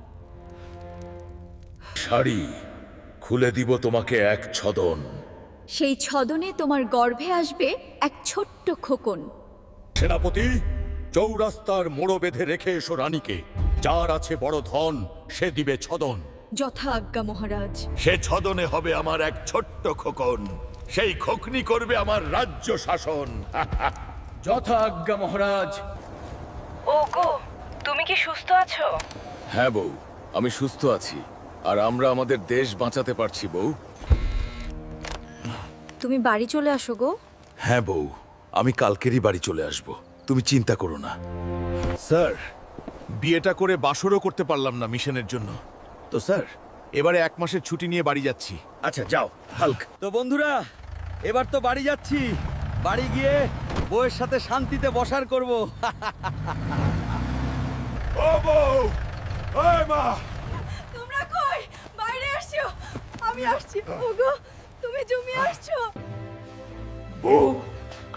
শাড়ি খুলে দিব তোমাকে এক ছদন। সেই ছদনে তোমার গর্ভে আসবে এক ছোট্ট খোকন। সেনাপতি, চৌরাস্তার মোড় বেঁধে রেখে এসো রানীকে। যার আছে বড় ধন সে দিবে ছদন। যথা আজ্ঞা মহারাজ। সে ছদনে হবে আমার এক ছোট্ট খোকন। সেই খোকনি করবে আমার রাজ্য শাসন। যথা আজ্ঞা মহারাজ। ওগো, তুমি কি সুস্থ আছো? হ্যাঁ বউ, আমি সুস্থ আছি, আর আমরা আমাদের দেশ বাঁচাতে পারছি বউ। তুমি বাড়ি চলে আসো গো। হ্যাঁ বউ, আমি কালকেরই বাড়ি চলে আসব, তুমি চিন্তা করো না। স্যার, বিয়েটা করে বাসরও করতে পারলাম না মিশনের জন্য, তো স্যার এবারে 1 মাসের ছুটি নিয়ে বাড়ি যাচ্ছি। আচ্ছা যাও হাল্ক। তো বন্ধুরা এবার তো বাড়ি যাচ্ছি, বাড়ি গিয়ে বউয়ের সাথে শান্তিতে বসার করব। ও বউ, ওই মা, তোমরা কই? বাইরে আসছো, আমি আসছি। ওগো, তুমি জমি আসছো? বউ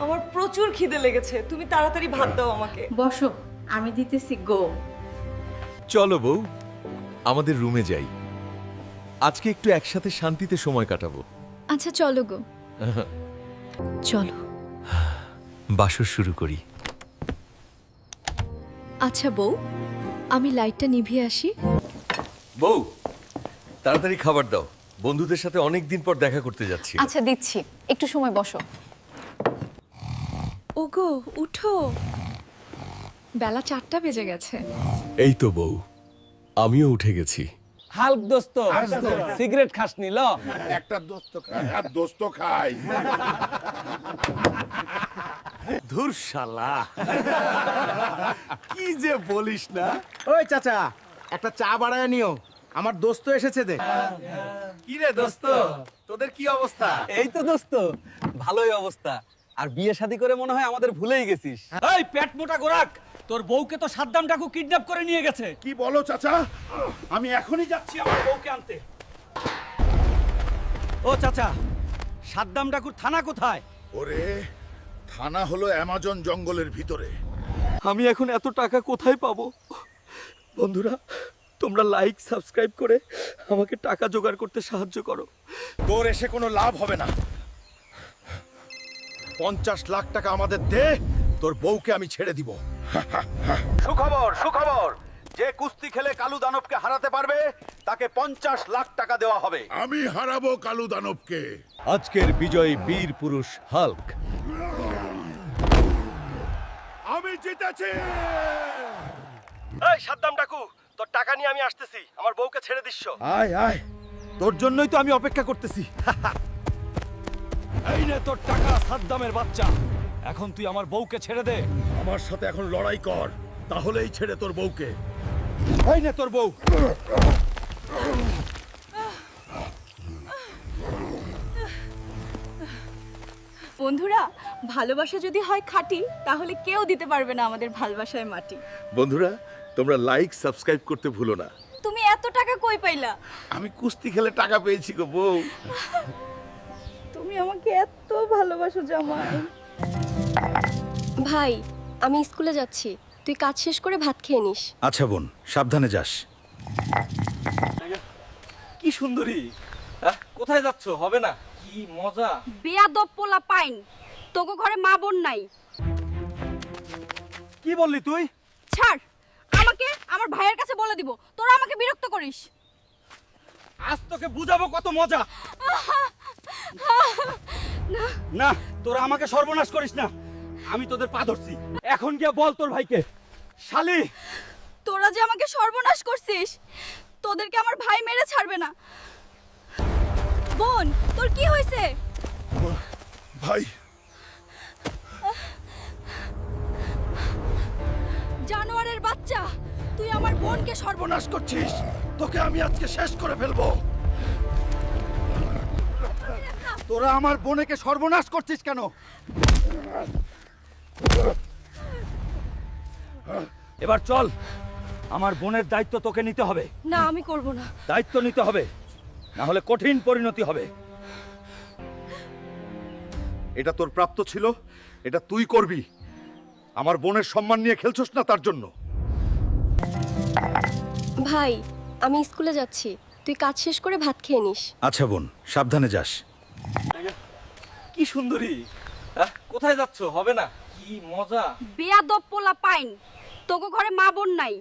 আমার প্রচুর খিদে লেগেছে, তুমি তাড়াতাড়ি ভাত দাও আমাকে। বসো, আমি দিতেছি গো। চলো বউ, আমাদের রুমে যাই, আজকে একটু একসাথে শান্তিতে সময় কাটাবো। আচ্ছা চলো গো, চলো। বাসর শুরু করি। আচ্ছা বউ, আমি লাইটটা নিভিয়ে আসি। বউ, তাড়াতাড়ি খাবার দাও, বন্ধুদের সাথে অনেক দিন পর দেখা করতে যাচ্ছি। আচ্ছা দিচ্ছি, একটু সময় বসো। ওগো উঠো, বেলা 4টা বেজে গেছে। এই তো বউ, আমিও উঠে গেছি। হাল্ক দোস্ত, সিগারেট খাসনি ল? একটা দোস্ত খায় আর দোস্ত খায়। ধুর শালা, কি যে বলিস না। ওই চাচা, একটা চা বাড়ায় নিও, আমার দোস্ত এসেছে দেখ। কি রে দোস্ত, তোদের কি অবস্থা? এই তো দোস্ত, ভালোই অবস্থা। আর বিয়ে শাদী করে মনে হয় আমাদের ভুলেই গেছিস। এই পেট মোটা গোরাক, তোর বউকে তো সাদ্দাম ডাকু কিডন্যাপ করে নিয়ে গেছে। কি বলো চাচা? আমি এখনই যাচ্ছি আমার বউকে আনতে। ও চাচা, সাদ্দাম ডাকুর থানা কোথায়? ওরে, থানা হলো অ্যামাজন জঙ্গলের ভিতরে। আমি এখন এত টাকা কোথায় পাবো? বন্ধুরা তোমরা লাইক সাবস্ক্রাইব করে আমাকে টাকা জোগাড় করতে সাহায্য করো। তোর এসে কোনো লাভ হবে না। 50 লাখ টাকা আমাদের দে, তোর বউকে আমি ছেড়ে দিব। সুখবর, সুখবর, যে কুস্তি খেলে কালু দানবকে হারাতে পারবে তাকে 50 লাখ টাকা দেওয়া হবে। আমি হারাবো কালু দানবকে। আজকের বিজয়ী বীর পুরুষ হাল্ক। আমি জিতেছি। এই সাদ্দাম ডাকু, তোর টাকা নিয়ে আমি আসতেছি, আমার বউকে ছেড়ে দিস। আয় আয়, তোর জন্যই তো আমি অপেক্ষা করতেছি। এই নে তোর টাকা সাদ্দামের বাচ্চা, এখন তুই আমার বউকে ছেড়ে দে। আমার সাথে এখন লড়াই কর, তাহলেই ছেড়ে তোর বউকে। এই নে তোর বউ। বন্ধুরা ভালোবাসা যদি হয় খাঁটি তাহলে কেউ দিতে পারবে না আমাদের ভালোবাসায় মাটি। বন্ধুরা তোমরা লাইক সাবস্ক্রাইব করতে ভুলো না। তুমি এত টাকা কই পাইলা? আমি কুস্তি খেলে টাকা পেয়েছি গো বউ। তুমি আমাকে এত ভালোবাসো জামাই। ভাই আমি স্কুলে যাচ্ছি, তুই কাজ শেষ করে ভাত খেয়ে নিস। আচ্ছা বোন, সাবধানে যাস। কি সুন্দরী, কোথায় যাচ্ছ? হবে না, কি মজা। বেয়াদব পোলা পাইন, তোকে ঘরে মা বোন নাই। কি বললি তুই? ছাড়, আমাকে আমার ভাইয়ের কাছে বলে দিব, তোরা আমাকে বিরক্ত করিস। আজ তোকে বুঝাবো কত মজা। না, তোরা আমাকে সর্বনাশ করিস না, আমি তোদের পা ধরছি। এখন গিয়ে বল তোর ভাইকে। শালি, তোরা যে আমাকে সর্বনাশ করছিস, তোদেরকে আমার ভাই মেরে ছাড়বে না। বোন, তোর কি হয়েছে? ভাই, জানোয়ারের বাচ্চা, তুই আমার বোনকে সর্বনাশ করছিস, তোকে আমি আজকে শেষ করে ফেলবো। তোরা আমার বোনেকে সর্বনাশ করছিস কেন? এবার চল, আমার বোনের দায়িত্ব তোকে নিতে হবে। না, আমি করব না। দায়িত্ব নিতে হবে, না হলে কঠিন পরিণতি হবে। এটা তোর প্রাপ্ত ছিল, এটা তুই করবি। আমার বোনের সম্মান নিয়ে খেলছস না তার জন্য। ভাই আমি স্কুলে যাচ্ছি, তুই কাজ শেষ করে ভাত খেয়ে নিস। আচ্ছা বোন, সাবধানে যাস। কি সুন্দরী, কোথায় যাচ্ছ? হবে না, কি মজা। বেয়াদব পোলা পাইন, তোকে ঘরে মা বোন নাই।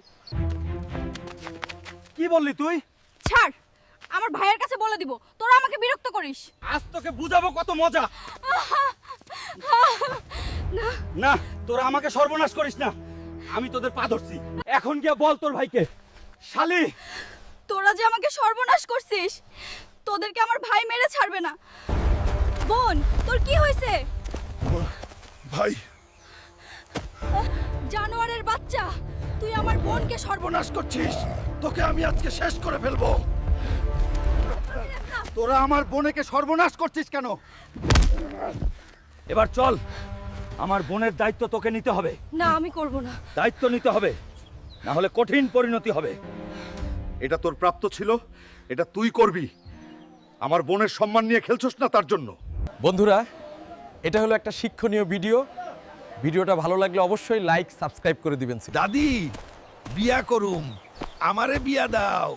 কি বললি তুই? ছাড়, আমার ভাইয়ের কাছে বলে দিব, তোরা আমাকে বিরক্ত করিস। আজ তোকে বুঝাবো কত মজা। না, তোরা আমাকে সর্বনাশ করিস না, আমি তোদের পা ধরছি। এখন গিয়ে বল তোর ভাইকে। শালি, তোরা যে আমাকে সর্বনাশ করছিস, তোদেরকে আমার ভাই মেরে ছাড়বে না। বোন, তোর কি হয়েছে? ভাই, জানোয়ারের বাচ্চা, তুই আমার বোনকে সর্বনাশ করছিস, তোকে আমি আজকে শেষ করে ফেলবো। তোরা আমার বোনেকে সর্বনাশ করছিস কেন? এবার চল, আমার বোনের দায়িত্ব তোকে নিতে হবে। না, আমি করব না। দায়িত্ব নিতে হবে, না হলে কঠিন পরিণতি হবে। এটা তোর প্রাপ্ত ছিল, এটা তুই করবি। আমার বোনের সম্মান নিয়ে খেলছস না তার জন্য। বন্ধুরা, এটা হলো একটা শিক্ষণীয় ভিডিও। ভিডিওটা ভালো লাগলে অবশ্যই লাইক সাবস্ক্রাইব করে দিবেন। দাদি, বিয়া করুম, আমারে বিয়া দাও।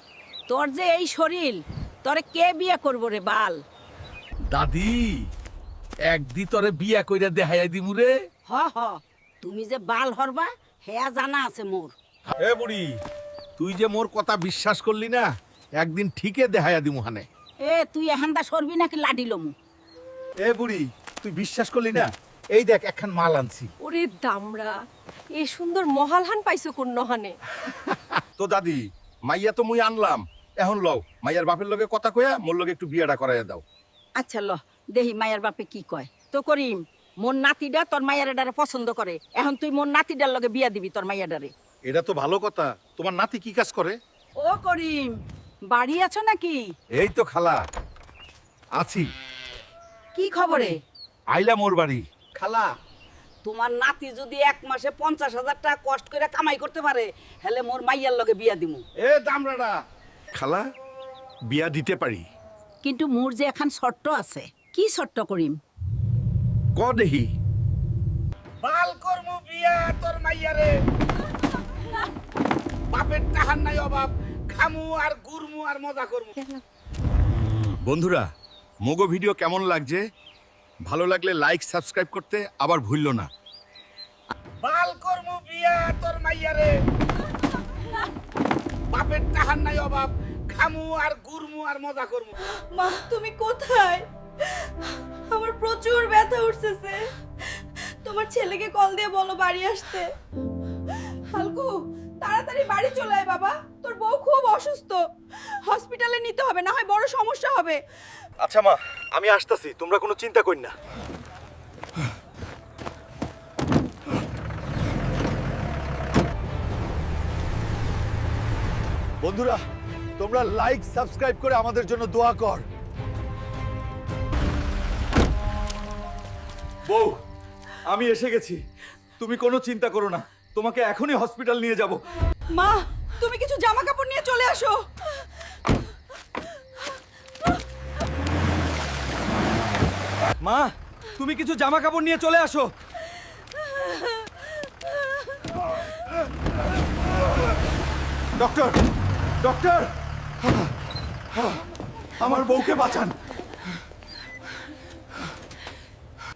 তোর যে এই শরীর, তোরে কে বিয়ে করব রে বাল? দাদি, একদি তোরে বিয়া কইরা দেখাইয়া দিমু রে। হ হ, তুমি যে বাল হরবা হেয়া জানা আছে মোর। এ বুড়ি, তুই যে মোর কথা বিশ্বাস করলি না, একদিন ঠিকই দেখাইয়া দিমু হানে। এ তুই এখানটা সরবি নাকি লাডি লমু? এ বুড়ি, তুই বিশ্বাস করলি না, এই দেখ একখান মাল আনছি। ওরে দামড়া, এই সুন্দর মহালহান পাইছো কোন নহানে? তো দাদি, মাইয়া তো মুই আনলাম, এখন লও মাইয়ার বাপের লগে কথা কইয়া মোর লগে একটু বিয়াটা করাইয়া দাও। আচ্ছা ল, দেহি মায়ের বাপে কি কয়। তো করিম, মোর নাতিডা তোর মায়ের ডারে পছন্দ করে, এখন তুই মোর নাতিডার লগে বিয়া দিবি তোর মাইয়া ডারে। এটা তো ভালো কথা। তোমার নাতি কি কাজ করে? ও করিম, বাড়ি আছো নাকি? এই তো খালা, আছি। কি খবরে? আইলা মোর বাড়ি। খালা, তোমার নাতি যদি 1 মাসে 50,000 টাকা কষ্ট করে কামাই করতে পারে, হেলে মোর মাইয়ার লগে বিয়া দিমু। এ দামড়াটা, খালা বিয়া দিতে পারি। কিন্তু মোর যে এখন শর্ত আছে। কি শর্ত করিম? ক দেহি। বাল করমু বিয়া তোর মাইয়ারে, বাপের টাহার নাই অভাব, খামু আর গুরমু আর মজা করমু। বন্ধুরা, মোগো ভিডিও কেমন লাগছে? ভালো লাগলে লাইক সাবস্ক্রাইব করতে আবার ভুললো না। বাল করমু বিয়া তোর মাইয়ারে, বাপের টাহার নাই অভাব, খামু আর গুরমু আর মজা করমু। মা, তুমি কোথায়? আমার প্রচুর ব্যথা উঠতেছে। তোমার ছেলেকে কল দিয়ে বলো বাড়ি আসতে। হালকু, তাড়াতাড়ি বাড়ি চলে আয় বাবা, তোর বউ খুব অসুস্থ, হসপিটালে নিতে হবে, না হয় বড় সমস্যা হবে। আচ্ছা মা, আমি আসতেছি, তোমরা কোনো চিন্তা কর না। বন্ধুরা, তোমরা লাইক সাবস্ক্রাইব করে আমাদের জন্য দোয়া কর। বউ, আমি এসে গেছি, তুমি কোনো চিন্তা করো না, তোমাকে এখনই হসপিটাল নিয়ে যাব। মা, তুমি কিছু জামা কাপড় নিয়ে চলে আসো। মা তুমি কিছু জামা কাপড় নিয়ে চলে আসো। ডক্টর ডক্টর আমার বউকে বাঁচান।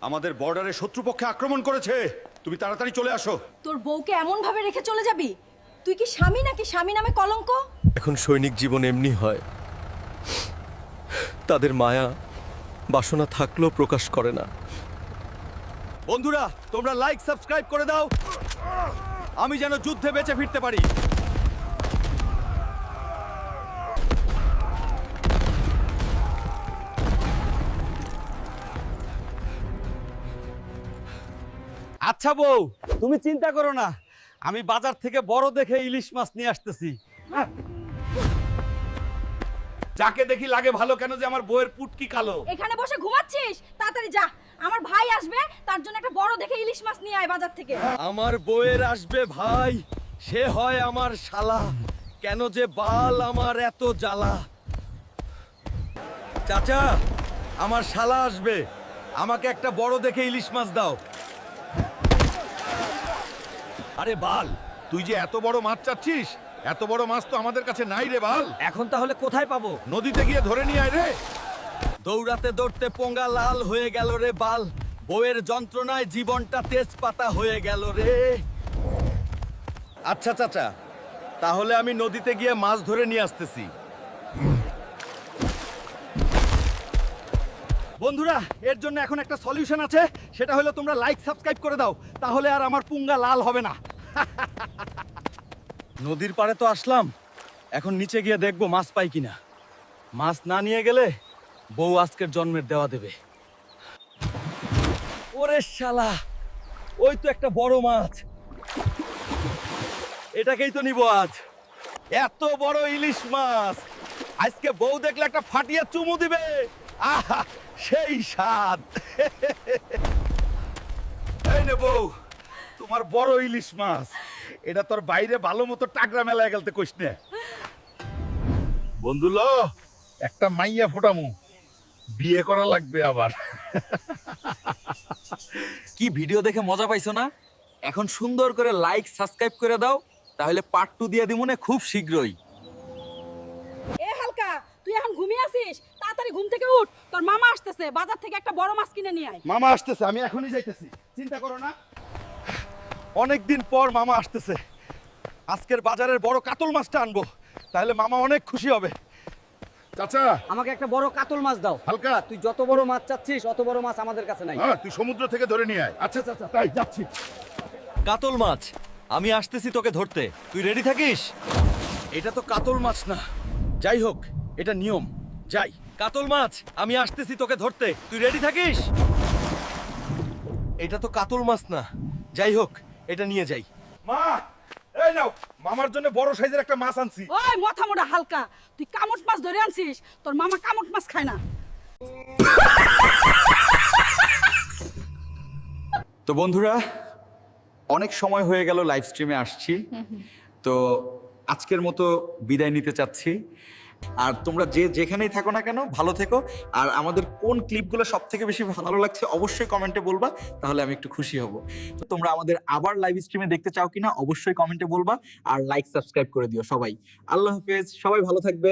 আমাদের বর্ডারে শত্রুপক্ষে আক্রমণ করেছে, তুমি তাড়াতাড়ি চলে আসো। তোর বউকে এমন ভাবে রেখে চলে যাবি? তুই কি স্বামী নাকি স্বামী নামে কলঙ্ক? এখন সৈনিক জীবন এমনি হয়, তাদের মায়া বাসনা থাকলেও প্রকাশ করে না। বন্ধুরা তোমরা লাইক সাবস্ক্রাইব করে দাও, আমি যেন যুদ্ধে বেঁচে ফিরতে পারি। আচ্ছা বউ, তুমি চিন্তা করো না, আমি বাজার থেকে বড় দেখে ইলিশ মাছ নিয়ে আসতেছি। যাকে দেখি লাগে ভালো কেন যে আমার বউয়ের পুটকি কালো? এখানে বসে ঘুমাচ্ছিস? তাড়াতাড়ি যা, আমার ভাই আসবে, তার জন্য একটা বড় দেখে ইলিশ মাছ নিয়ে আয় বাজার থেকে। আমার বউয়ের আসবে ভাই, সে হয় আমার শালা, কেন যে বাল আমার এত জ্বালা। চাচা, আমার শালা আসবে, আমাকে একটা বড় দেখে ইলিশ মাছ দাও। আরে বাল, তুই যে এত বড় মাছ চাচ্ছিস, এত বড় মাছ তো আমাদের কাছে নাই রে বাল। এখন তাহলে কোথায় পাবো? নদীতে গিয়ে ধরে নিয়ে আয় রে। দৌড়াতে দৌড়তে পোঙ্গা লাল হয়ে গেল রে বাল, বউয়ের যন্ত্রণায় জীবনটা তেজপাতা হয়ে গেল রে। আচ্ছা চাচা, তাহলে আমি নদীতে গিয়ে মাছ ধরে নিয়ে আসতেছি। বন্ধুরা, এর জন্য এখন একটা সলিউশন আছে, সেটা হলো তোমরা লাইক সাবস্ক্রাইব করে দাও, তাহলে আর আমার পুঙ্গা লাল হবে না। নদীর পাড়ে তো আসলাম, এখন নিচে গিয়ে দেখবো মাছ পাই কিনা। মাছ না নিয়ে গেলে বউ আজকের জন্মের দেওয়া দেবে। ওরে শালা, ওই তো একটা বড় মাছ, এটাকেই তো নিব আজ। এত বড় ইলিশ মাছ, আজকে বউ দেখলে একটা ফাটিয়ে চুমু দিবে। আহা, সেই স্বাদ। এই নে বউ, তোমার বড় ইলিশ মাছ। এটা তোর বাইরে ভালো মতো টাকরা মেলায় গেলতে কইস নে। বন্ধু লো, একটা মাইয়া ফোটামু, বিয়ে করা লাগবে আবার। কি ভিডিও দেখে মজা পাইছো না? এখন সুন্দর করে লাইক সাবস্ক্রাইব করে দাও, তাহলে পার্ট 2 দিয়ে দিমুনে খুব শীঘ্রই। এ হালকা, তুই এখন ঘুমিয়ে আছিস? তাড়াতাড়ি ঘুম থেকে উঠ, তোর মামা আসতেছে, বাজার থেকে একটা বড় মাছ কিনে নিয়ে আয়। মামা আসতেছে, আমি এখনই যাইতেছি, চিন্তা করো না। অনেকদিন পর মামা আসতেছে, আজকের বাজারের বড় কাতল মাছটা আনবো, তাহলে মামা অনেক খুশি হবে। চাচা, আমাকে একটা বড় কাতল মাছ দাও। হালকা, তুই যত বড় মাছ চাচ্ছিস অত বড় মাছ আমাদের কাছে নাই। হ্যাঁ তুই সমুদ্র থেকে ধরে নিয়ে আয়। আচ্ছা চাচা, তাই যাচ্ছি। কাতল মাছ, আমি আসতেছি তোকে ধরতে, তুই রেডি থাকিস। এটা তো কাতল মাছ না, যাই হোক এটা নিয়ম। যাই, কাতল মাছ, আমি আসতেছি তোকে ধরতে, তুই রেডি থাকিস। এটা তো কাতল মাছ না, যাই হোক এটা নিয়ে যাই। মা, এই নাও, মামার জন্য বড় সাইজের একটা মাছ আনছি। ওই মাথা মোটা হালকা, তুই কামট মাছ ধরে আনছিস, তোর মামা কামট মাছ খায় না। তো বন্ধুরা, অনেক সময় হয়ে গেল লাইভ স্ট্রিমে আসছি, তো আজকের মতো বিদায় নিতে চাচ্ছি। আর তোমরা যে যেখানেই থাকো না কেন, ভালো থেকো। আর আমাদের কোন ক্লিপগুলো সব থেকে বেশি ভালো লাগছে অবশ্যই কমেন্টে বলবা, তাহলে আমি একটু খুশি হব। তো তোমরা আমাদের আবার লাইভ স্ট্রিমে দেখতে চাও কিনা অবশ্যই কমেন্টে বলবা, আর লাইক সাবস্ক্রাইব করে দিও সবাই। আল্লাহ হাফেজ, সবাই ভালো থাকবে।